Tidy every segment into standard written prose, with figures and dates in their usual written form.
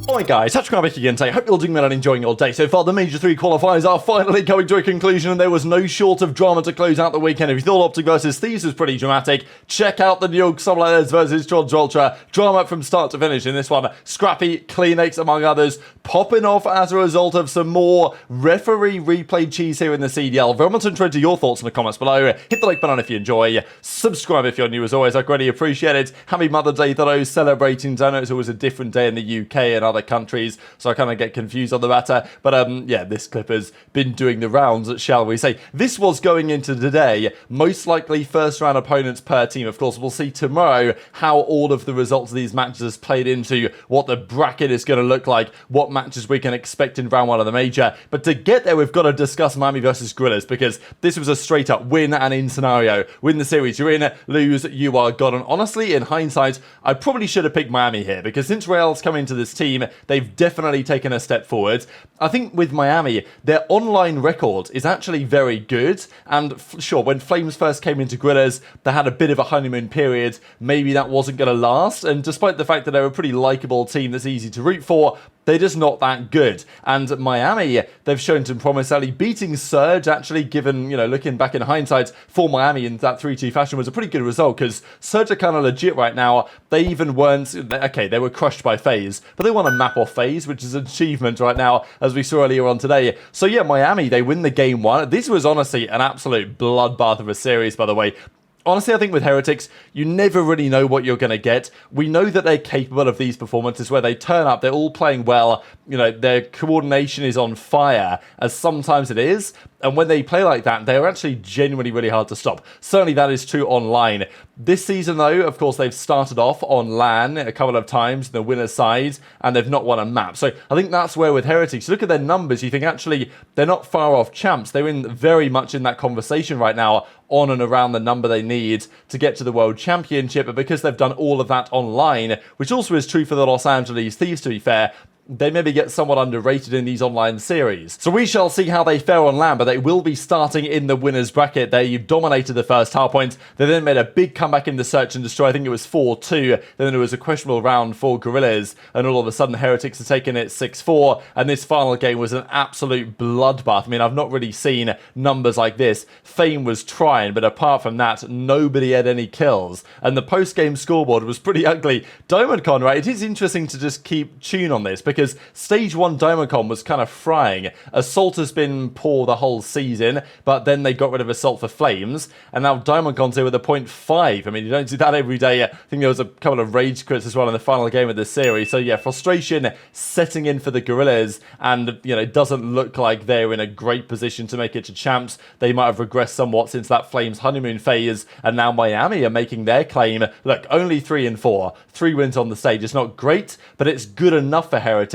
Hi guys, TacticalRab back again today. Hope you're all doing well and enjoying your day. So far, the Major 3 qualifiers are finally coming to a conclusion, and there was no short of drama to close out the weekend. If you thought OpTic versus Thieves was pretty dramatic, check out the New York Subliners versus Ultra. Drama from start to finish in this one. Scrappy, CleanX, among others, popping off as a result of some more referee replay cheese here in the CDL. Very much interested in your thoughts in the comments below. Hit the like button if you enjoy. Subscribe if you're new as always. I greatly appreciate it. Happy Mother's Day to those celebrating. I know it's always a different day in the UK and other countries, so I kind of get confused on the matter. But yeah, this clip has been doing the rounds, shall we say. This was going into today, most likely first round opponents per team. Of course, we'll see tomorrow how all of the results of these matches has played into what the bracket is going to look like, what matches we can expect in round 1 of the major. But to get there, we've got to discuss Miami versus Gorillas, because this was a straight up win and in scenario. Win the series, you're in; lose, you are gone. And honestly, in hindsight, I probably should have picked Miami here, because since ReeaL's come into this team, they've definitely taken a step forward. I think with Miami, their online record is actually very good. And sure, when Flames first came into Gorillas, they had a bit of a honeymoon period. Maybe that wasn't going to last. And despite the fact that they're a pretty likeable team that's easy to root for, they're just not that good. And Miami, they've shown some promise early. Beating Surge, actually, given, you know, looking back in hindsight, for Miami in that 3-2 fashion was a pretty good result, because Surge are kind of legit right now. They even weren't, okay, they were crushed by FaZe, but they won a map off FaZe, which is an achievement right now, as we saw earlier on today. So yeah, Miami, they win the game 1. This was honestly an absolute bloodbath of a series, by the way. Honestly, I think with Heretics, you never really know what you're going to get. We know that they're capable of these performances where they turn up, they're all playing well, you know, their coordination is on fire, as sometimes it is. And when they play like that, they're actually genuinely really hard to stop. Certainly that is true online. This season, though, of course, they've started off on LAN a couple of times, the winner's side, and they've not won a map. So I think that's where with Heretics, you look at their numbers, you think actually they're not far off champs. They're in very much in that conversation right now, on and around the number they need to get to the World Championship. But because they've done all of that online, which also is true for the Los Angeles Thieves, to be fair, they maybe get somewhat underrated in these online series. So we shall see how they fare on LAN, but they will be starting in the winner's bracket. They dominated the first half point. They then made a big comeback in the search and destroy. I think it was 4-2. Then there was a questionable round for Gorillas, and all of a sudden Heretics are taking it 6-4, and this final game was an absolute bloodbath. I mean, I've not really seen numbers like this. Fame was trying, but apart from that, nobody had any kills. And the post-game scoreboard was pretty ugly. DiamondCon, right? It is interesting to just keep tune on this, because Stage 1 DiamondCon was kind of frying. Assault has been poor the whole season, but then they got rid of Assault for Flames, and now DiamondCon's here with a 0.5. I mean, you don't do that every day. I think there was a couple of rage quits as well in the final game of this series. So yeah, frustration setting in for the Gorillas, and, you know, it doesn't look like they're in a great position to make it to champs. They might have regressed somewhat since that Flames honeymoon phase, and now Miami are making their claim. Look, only 3-4. 3 wins on the stage. It's not great, but it's good enough for Heretics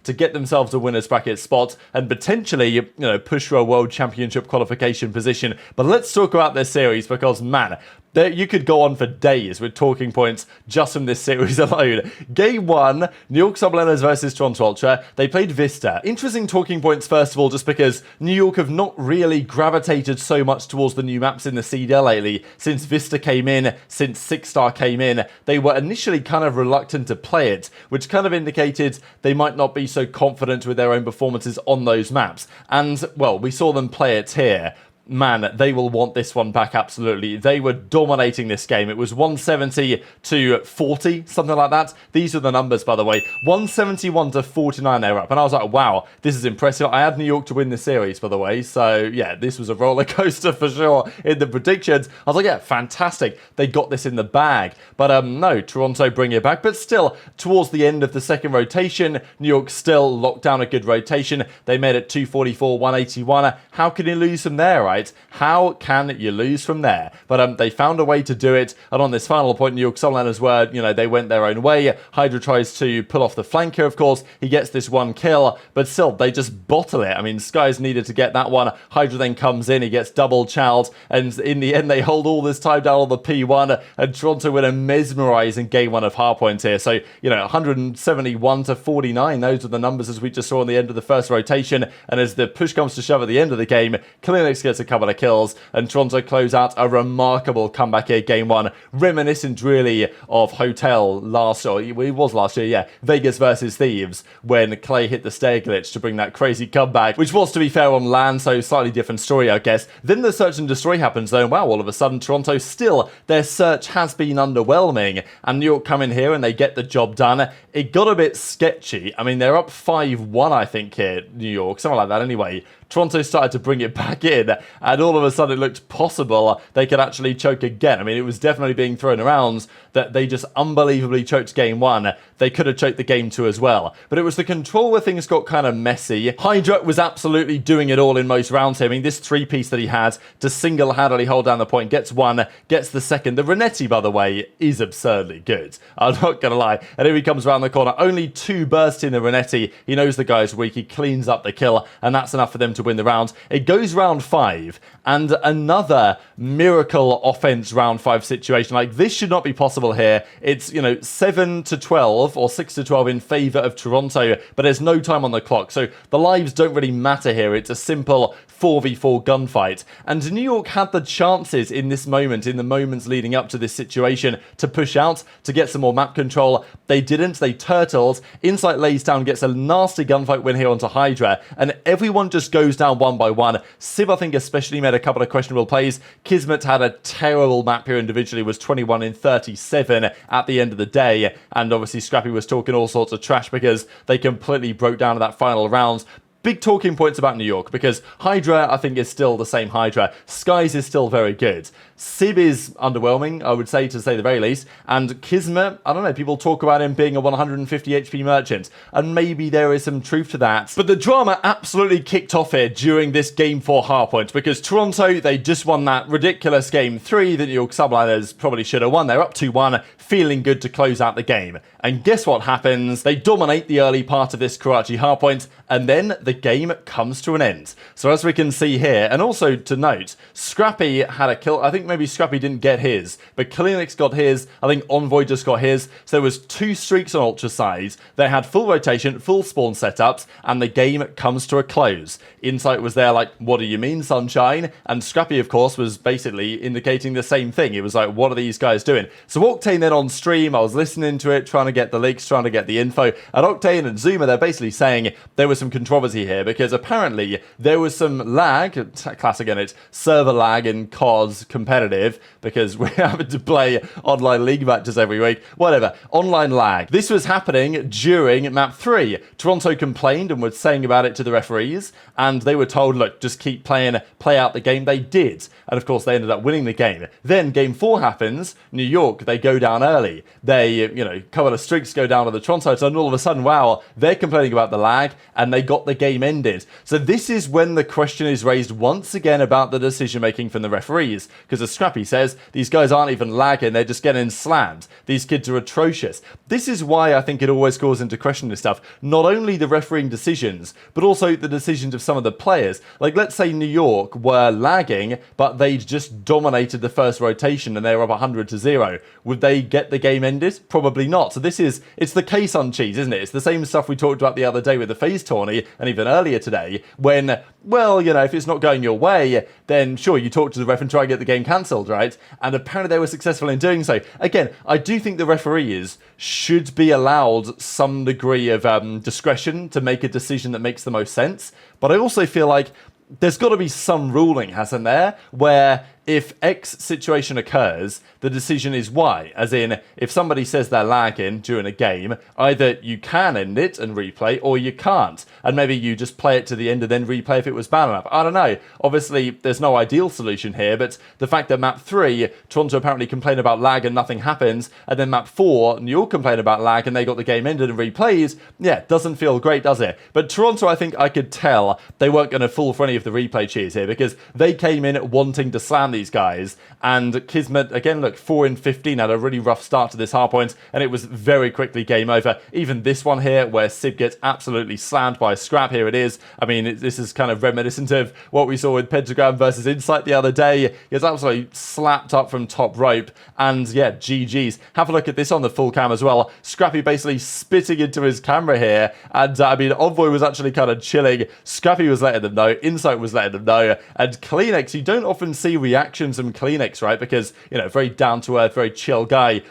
to get themselves a winner's bracket spot and potentially, you know, push for a World Championship qualification position. But let's talk about this series, because, man, you could go on for days with talking points just from this series alone. Game 1, New York Subliners versus Toronto Ultra. They played Vista. Interesting talking points, first of all, just because New York have not really gravitated so much towards the new maps in the CDL lately. Since Vista came in, since 6 Star came in, they were initially kind of reluctant to play it, which kind of indicated they might not be so confident with their own performances on those maps. And, well, we saw them play it here. Man, they will want this one back, absolutely. They were dominating this game. It was 170 to 40, something like that. These are the numbers, by the way. 171 to 49 they were up. And I was like, wow, this is impressive. I had New York to win the series, by the way. So, yeah, this was a roller coaster for sure in the predictions. I was like, yeah, fantastic. They got this in the bag. But no, Toronto bring it back. But still, towards the end of the second rotation, New York still locked down a good rotation. They made it 244, 181. How can you lose from there, right? How can you lose from there? But they found a way to do it, and on this final point, New York Subliners were, you know, they went their own way. HyDra tries to pull off the flanker, of course. He gets this one kill, but still, they just bottle it. I mean, Skyz needed to get that one. HyDra then comes in, he gets double chowed, and in the end, they hold all this time down on the P1, and Toronto win a mesmerizing game 1 of hardpoint here. So, you know, 171 to 49, those are the numbers as we just saw on the end of the first rotation, and as the push comes to shove at the end of the game, CleanX gets a couple of kills, and Toronto close out a remarkable comeback here, game 1, reminiscent really of Hotel last, or it was last year, yeah, Vegas versus Thieves, when Clay hit the stair glitch to bring that crazy comeback, which was, to be fair, on land, so slightly different story, I guess. Then the search and destroy happens, though, and wow, all of a sudden, Toronto still, their search has been underwhelming, and New York come in here and they get the job done. It got a bit sketchy. I mean, they're up 5-1, I think, here, New York, something like that anyway. Toronto started to bring it back in, and all of a sudden it looked possible they could actually choke again. I mean, it was definitely being thrown around that they just unbelievably choked game 1. They could have choked the game 2 as well. But it was the control where things got kind of messy. HyDra was absolutely doing it all in most rounds here. I mean, this 3-piece that he had to single-handedly hold down the point, gets 1, gets the second. The Renetti, by the way, is absurdly good. I'm not going to lie. And here he comes around the corner. Only 2 bursts in the Renetti. He knows the guy's weak. He cleans up the kill, and that's enough for them to win the round. It goes round 5, and another miracle offense round 5 situation. Like, this should not be possible here. It's, you know, 7-12 or 6-12 in favor of Toronto, but there's no time on the clock, so the lives don't really matter here. It's a simple 4v4 gunfight, and New York had the chances in this moment, in the moments leading up to this situation, to push out, to get some more map control. They didn't. They turtled. Insight lays down, gets a nasty gunfight win here onto HyDra, and everyone just goes down one by one. Civ, I think, especially made a couple of questionable plays. Kismet had a terrible map here individually, was 21 in 37 at the end of the day, and obviously Scrappy was talking all sorts of trash because they completely broke down in that final round. Big talking points about New York, because HyDra, I think, is still the same HyDra. Skyz is still very good. Sib is underwhelming, I would say, to say the very least. And Kismet, I don't know, people talk about him being a 150 HP merchant, and maybe there is some truth to that. But the drama absolutely kicked off here during this Game 4 hardpoint, because Toronto, they just won that ridiculous Game 3 that New York Subliners probably should have won. They're up 2-1, feeling good to close out the game. And guess what happens? They dominate the early part of this Karachi hardpoint, and then the game comes to an end. So as we can see here, and also to note, Scrappy had a kill. I think maybe Scrappy didn't get his, but CleanX got his. I think Envoy just got his. So there was 2 streaks on Ultra Size. They had full rotation, full spawn setups, and the game comes to a close. Insight was there like, what do you mean, sunshine? And Scrappy, of course, was basically indicating the same thing. It was like, what are these guys doing? So Octane then on stream, I was listening to it, trying to get the leaks, trying to get the info. And Octane and Zuma, they're basically saying there was some controversy here, because apparently there was some lag, classic in it, server lag in COS competitive, because we're having to play online league matches every week, whatever, online lag. This was happening during map 3. Toronto complained and was saying about it to the referees, and they were told, look, just keep playing, play out the game. They did, and of course they ended up winning the game. Then game 4 happens, New York, they go down early. They, you know, a couple of streaks go down to the Toronto, and all of a sudden, wow, they're complaining about the lag, and they got the game ended. So this is when the question is raised once again about the decision making from the referees, because as Scrappy says, these guys aren't even lagging, they're just getting slammed. These kids are atrocious. This is why I think it always calls into question this stuff. Not only the refereeing decisions, but also the decisions of some of the players. Like, let's say New York were lagging, but they'd just dominated the first rotation and they were up 100-0. Would they get the game ended? Probably not. So this is, it's the case on cheese, isn't it? It's the same stuff we talked about the other day with the FaZe tourney, and even earlier today, when, well, you know, if it's not going your way, then sure, you talk to the ref and try and get the game cancelled, right? And apparently they were successful in doing so. Again, I do think the referees should be allowed some degree of discretion to make a decision that makes the most sense, but I also feel like there's got to be some ruling, hasn't there, where if X situation occurs, the decision is Y. As in, if somebody says they're lagging during a game, either you can end it and replay, or you can't. And maybe you just play it to the end and then replay if it was bad enough. I don't know. Obviously, there's no ideal solution here, but the fact that map 3, Toronto apparently complained about lag and nothing happens, and then map 4, New York complained about lag and they got the game ended and replays, yeah, doesn't feel great, does it? But Toronto, I think I could tell they weren't going to fall for any of the replay cheers here, because they came in wanting to slam these these guys. And Kismet, again, look, 4-15, had a really rough start to this hardpoint, and it was very quickly game over. Even this one here, where Sib gets absolutely slammed by Scrap, here it is. I mean, this is kind of reminiscent of what we saw with Pentagrxm versus Insight the other day. He gets absolutely slapped up from top rope, and yeah, GG's. Have a look at this on the full cam as well. Scrappy basically spitting into his camera here, and I mean, Envoy was actually kind of chilling. Scrappy was letting them know, Insight was letting them know, and CleanX, you don't often see reactions from CleanX, right? Because, you know, very down-to-earth, very chill guy.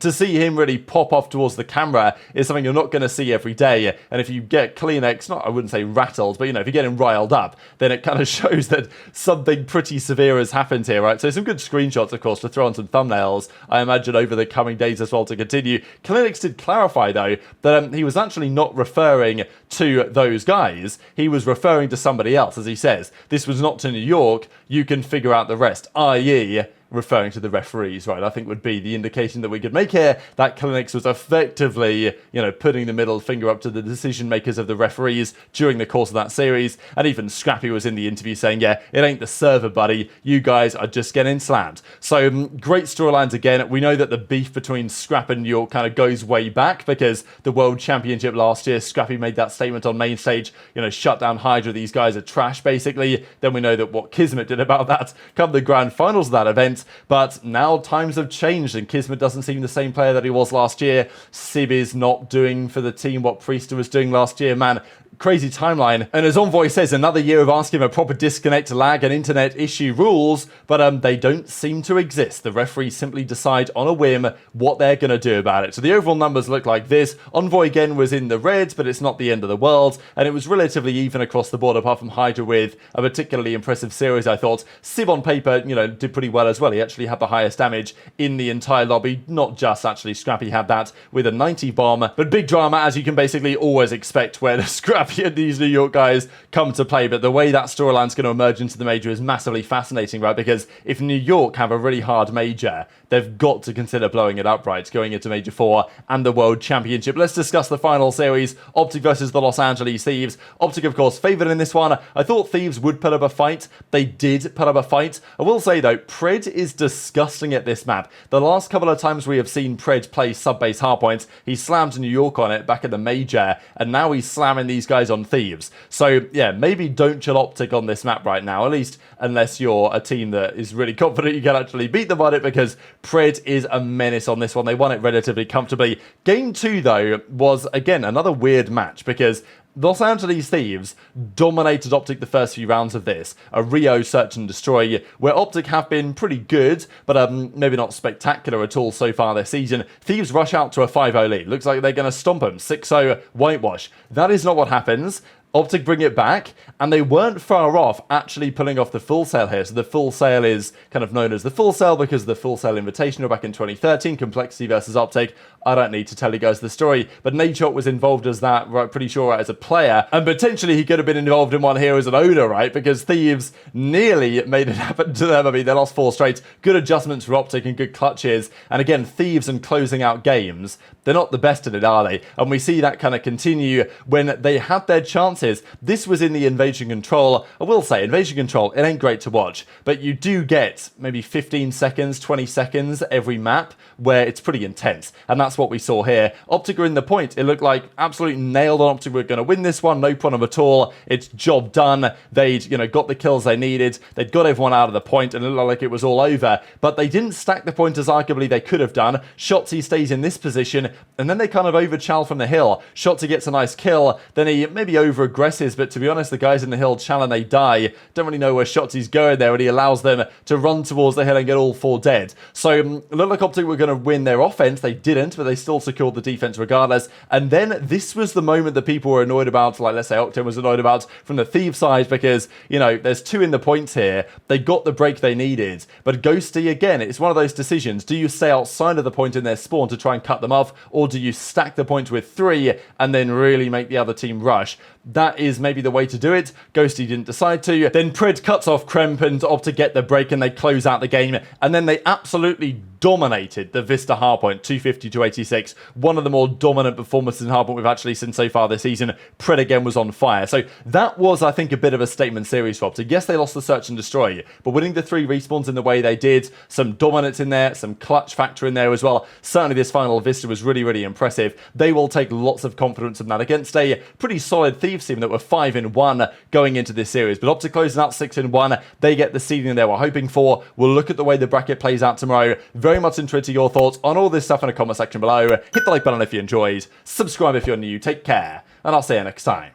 To see him really pop off towards the camera is something you're not going to see every day. And if you get CleanX, I wouldn't say rattled, but, you know, if you get him riled up, then it kind of shows that something pretty severe has happened here, right? So some good screenshots, of course, to throw on some thumbnails, I imagine, over the coming days as well to continue. CleanX did clarify, though, that he was actually not referring to those guys. He was referring to somebody else, as he says. This was not to New York. You can figure out the rest, i.e., referring to the referees, right? I think would be the indication that we could make here that CleanX was effectively, you know, putting the middle finger up to the decision makers of the referees during the course of that series. And even Scrappy was in the interview saying, yeah, it ain't the server, buddy. You guys are just getting slammed. So great storylines again. We know that the beef between Scrap and New York kind of goes way back because the World Championship last year, Scrappy made that statement on main stage, you know, shut down HyDra. These guys are trash, basically. Then we know that what Kismet did about that come the grand finals of that event. But now times have changed and Kismet doesn't seem the same player that he was last year. Sib is not doing for the team what Priestahh was doing last year. Man, crazy timeline. And as Envoy says, another year of asking for proper disconnect, lag and internet issue rules, but they don't seem to exist. The referees simply decide on a whim what they're going to do about it. So the overall numbers look like this. Envoy again was in the reds, but it's not the end of the world. And it was relatively even across the board, apart from HyDra with a particularly impressive series, I thought. Sib on paper, you know, did pretty well as well. He actually had the highest damage in the entire lobby. Not just actually Scrappy had that with a 90 bomb, but big drama, as you can basically always expect when Scrappy and these New York guys come to play. But the way that storyline's going to emerge into the major is massively fascinating, right? Because if New York have a really hard major, they've got to consider blowing it up, right? Going into Major 4 and the World Championship. Let's discuss the final series, OpTic versus the Los Angeles Thieves. OpTic, of course, favored in this one. I thought Thieves would put up a fight. They did put up a fight. I will say, though, Pred is disgusting at this map. The last couple of times we have seen Pred play sub-base hardpoints, he slammed New York on it back at the major, and now he's slamming these guys on Thieves. So, yeah, maybe don't chill OpTic on this map right now, at least unless you're a team that is really confident you can actually beat them on it, because Pred is a menace on this one. They won it relatively comfortably. Game 2, though, was, again, another weird match, because Los Angeles Thieves dominated OpTic the first few rounds of this. A Rio search and destroy, where OpTic have been pretty good, but maybe not spectacular at all so far this season. Thieves rush out to a 5-0 lead. Looks like they're going to stomp them. 6-0 whitewash. That is not what happens. OpTic bring it back, and they weren't far off actually pulling off the Full Sail here. So the Full Sail is kind of known as the Full Sail because of the Full Sail Invitational back in 2013, Complexity versus OpTic. I don't need to tell you guys the story, but Nadeshot was involved as that, right, pretty sure, right, as a player, and potentially he could have been involved in one here as an owner, right, because Thieves nearly made it happen to them. I mean, they lost 4 straight. Good adjustments for OpTic and good clutches, and again, Thieves and closing out games, they're not the best at it, are they? And we see that kind of continue when they had their chances. This was in the Invasion Control. I will say, Invasion Control, it ain't great to watch, but you do get maybe 15 seconds, 20 seconds every map where it's pretty intense, and that's what we saw here. OpTic are in the point. It looked like absolutely nailed on. OpTic were going to win this one, no problem at all. It's job done. They'd, you know, got the kills they needed. They'd got everyone out of the point, and it looked like it was all over, but they didn't stack the point as arguably they could have done. Shotzzy stays in this position, and then they kind of overchal from the hill. Shotzzy gets a nice kill, then he maybe over-aggresses, but to be honest, the guys in the hill chal and they die. Don't really know where Shotzzy's going there, and he allows them to run towards the hill and get all 4 dead. So it looked like OpTic were going to win their offense. They didn't, but they still secured the defense regardless. And then this was the moment that people were annoyed about, like let's say Octane was annoyed about from the Thieves side, because, you know, there's 2 in the points here. They got the break they needed, but Ghosty, again, it's one of those decisions. Do you stay outside of the point in their spawn to try and cut them off, or do you stack the point with 3 and then really make the other team rush? that is maybe the way to do it. Ghosty didn't decide to. Then Prid cuts off Kremp and OpTic get the break and they close out the game. And then they absolutely dominated the Vista hardpoint, 250 to 86. One of the more dominant performances in hardpoint we've actually seen so far this season. Prid again was on fire. So that was, I think, a bit of a statement series for OpTic. Yes, they lost the search and destroy, but winning the 3 respawns in the way they did, some dominance in there, some clutch factor in there as well. Certainly this final Vista was really, really impressive. They will take lots of confidence from that against a pretty solid Thieves team that were 5-1 going into this series. But OpTic closing out 6-1. They get the seeding they were hoping for. We'll look at the way the bracket plays out tomorrow. Very much interested in your thoughts on all this stuff in the comment section below. Hit the like button if you enjoyed. Subscribe if you're new. Take care. And I'll see you next time.